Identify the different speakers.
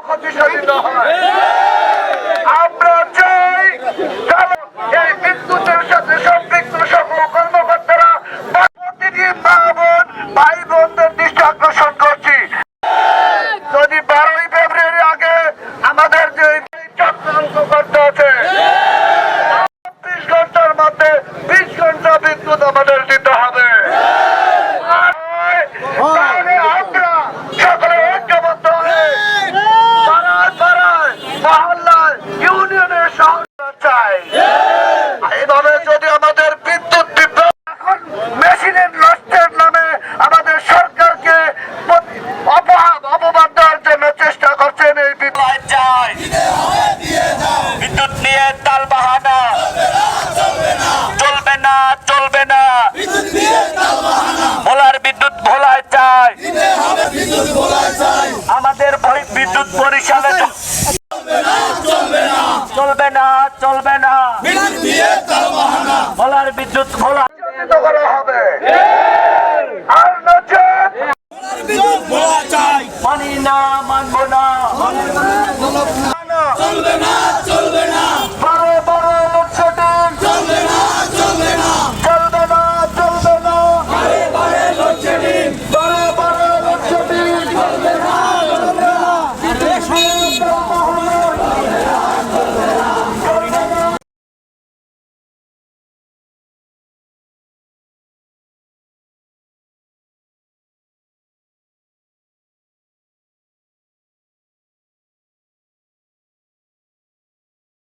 Speaker 1: ক্ষতি সাধিত হয়। আমরা চাই এই বিদ্যুতের সাথে সম্পৃক্ত সকল কর্মকর্তারা প্রতিদিন ভাই বোনদের দৃষ্টি আকর্ষণ করছি, যদি 12ই ফেব্রুয়ারি আগে আমাদের যে চক্রান্ত করতে আছে 24 ঘন্টার মধ্যে 20 ঘন্টা বিদ্যুৎ আমাদের দিতে হবে। আমরা সকলে ঐক্যবদ্ধ হয়ে পাড়ায় পাড়ায় মহল্লায় ইউনিয়নের সহযোগিতা চাই। এইভাবে যদি আমাদের বিদ্যুৎ বিভাগ এখন মেশিনের নষ্টের নামে আমাদের সরকারকে অপবাদ দেওয়ার জন্য চেষ্টা করছেন, এই বিদ্যুৎ নিয়ে তাল বাহানা চলবে না, চলবে না। ভোলার বিদ্যুৎ ভোলায় চাই, আমাদের বিদ্যুৎ বরিশালে চলবে না, চলবে না। ভোলার বিদ্যুৎ ভোলা করা হবে, আর নচেত মানি না, মানব না।